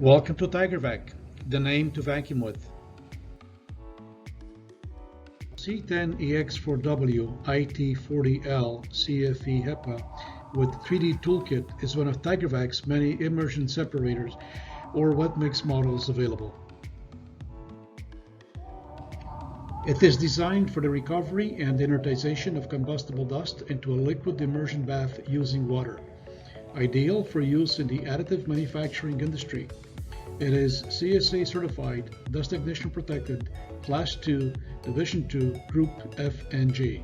Welcome to Tiger-Vac, the name to vacuum with. C-10 EX4W IT-40L CFE Hepa with 3D toolkit is one of Tiger-Vac's many immersion separators or wet mix models available. It is designed for the recovery and inertization of combustible dust into a liquid immersion bath using water, ideal for use in the additive manufacturing industry. It is CSA certified, dust ignition protected, Class 2, Division 2, Group F and G.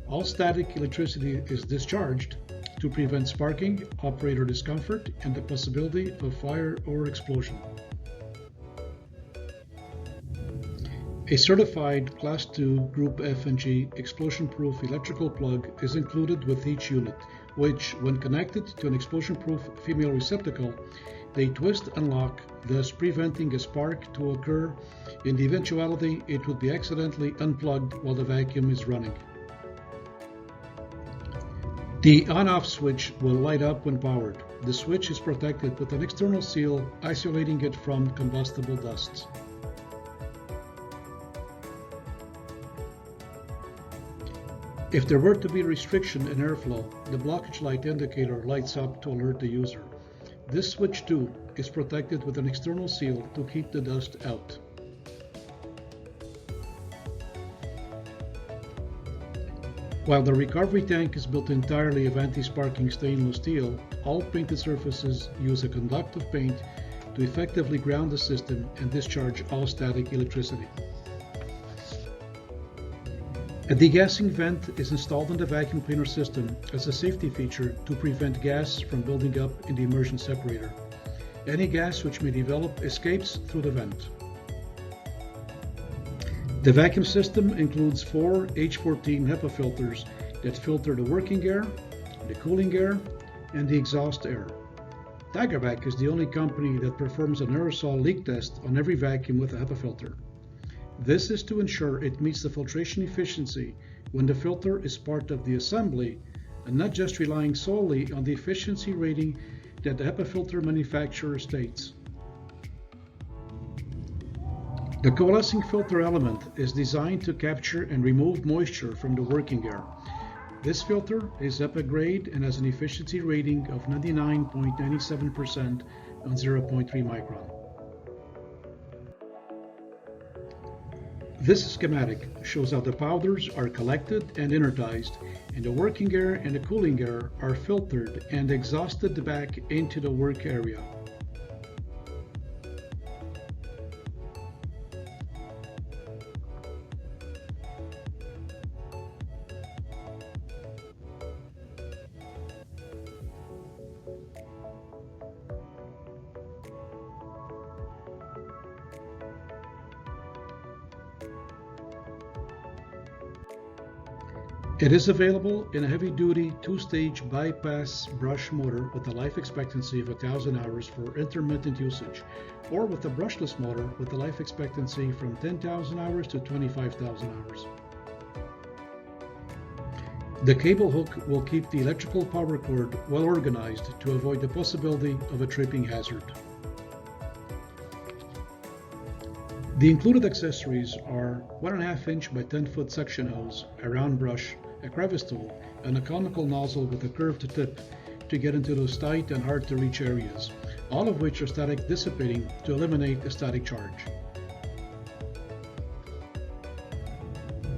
All static electricity is discharged to prevent sparking, operator discomfort, and the possibility of fire or explosion. A certified Class 2 Group F and G explosion-proof electrical plug is included with each unit, which, when connected to an explosion-proof female receptacle, they twist and lock, thus preventing a spark to occur in the eventuality it would be accidentally unplugged while the vacuum is running. The on-off switch will light up when powered. The switch is protected with an external seal isolating it from combustible dusts. If there were to be a restriction in airflow, the blockage light indicator lights up to alert the user. This switch too is protected with an external seal to keep the dust out. While the recovery tank is built entirely of anti-sparking stainless steel, all painted surfaces use a conductive paint to effectively ground the system and discharge all static electricity. A degassing vent is installed in the vacuum cleaner system as a safety feature to prevent gas from building up in the immersion separator. Any gas which may develop escapes through the vent. The vacuum system includes 4 H14 HEPA filters that filter the working air, the cooling air, and the exhaust air. Tiger-Vac is the only company that performs an aerosol leak test on every vacuum with a HEPA filter. This is to ensure it meets the filtration efficiency when the filter is part of the assembly and not just relying solely on the efficiency rating that the HEPA filter manufacturer states. The coalescing filter element is designed to capture and remove moisture from the working air. This filter is HEPA grade and has an efficiency rating of 99.97% on 0.3 micron. This schematic shows how the powders are collected and inertized, and the working air and the cooling air are filtered and exhausted back into the work area. It is available in a heavy-duty 2-stage bypass brush motor with a life expectancy of 1,000 hours for intermittent usage, or with a brushless motor with a life expectancy from 10,000 hours to 25,000 hours. The cable hook will keep the electrical power cord well organized to avoid the possibility of a tripping hazard. The included accessories are 1.5 inch by 10 foot suction hose, a round brush, a crevice tool, and a conical nozzle with a curved tip to get into those tight and hard to reach areas, all of which are static dissipating to eliminate a static charge.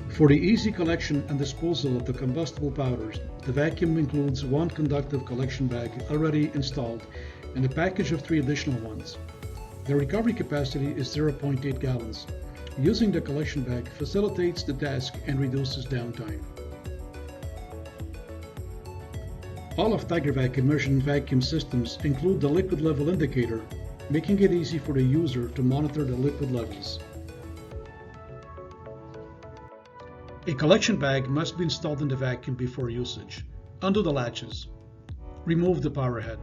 For the easy collection and disposal of the combustible powders, the vacuum includes 1 conductive collection bag already installed and a package of 3 additional ones. The recovery capacity is 0.8 gallons. Using the collection bag facilitates the task and reduces downtime. All of Tiger-Vac immersion vacuum systems include the liquid level indicator, making it easy for the user to monitor the liquid levels. A collection bag must be installed in the vacuum before usage. Undo the latches. Remove the power head.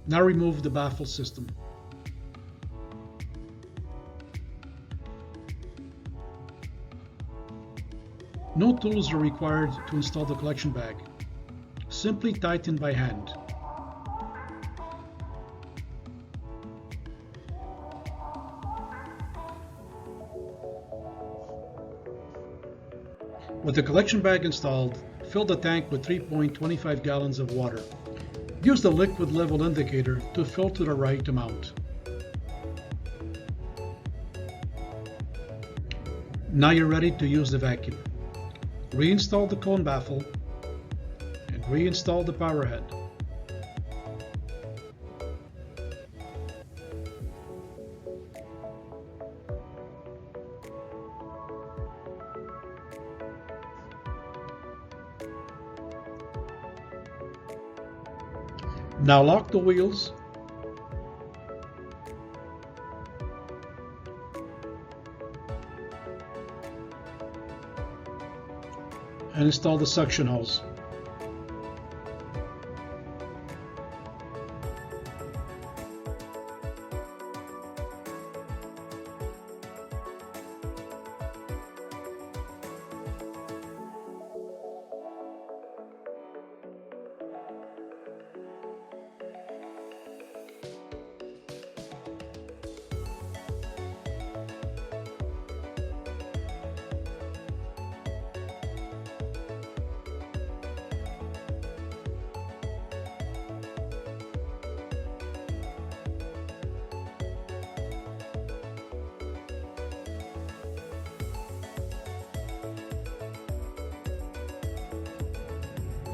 Now remove the baffle system. No tools are required to install the collection bag. Simply tighten by hand. With the collection bag installed, fill the tank with 3.25 gallons of water. Use the liquid level indicator to fill to the right amount. Now you're ready to use the vacuum. Reinstall the cone baffle and reinstall the power head. Now lock the wheels and install the suction hose.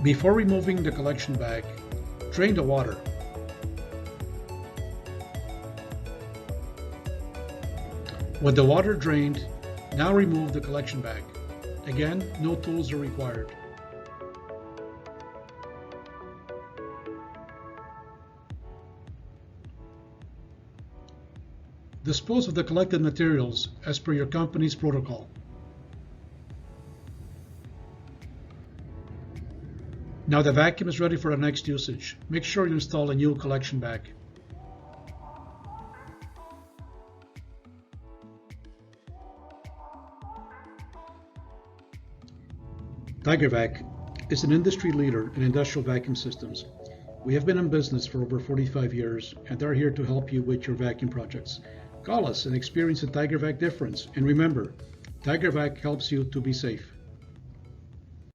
Before removing the collection bag, drain the water. With the water drained, now remove the collection bag. Again, no tools are required. Dispose of the collected materials as per your company's protocol. Now the vacuum is ready for the next usage. Make sure you install a new collection bag. Tiger-Vac is an industry leader in industrial vacuum systems. We have been in business for over 45 years and are here to help you with your vacuum projects. Call us and experience the Tiger-Vac difference. And remember, Tiger-Vac helps you to be safe.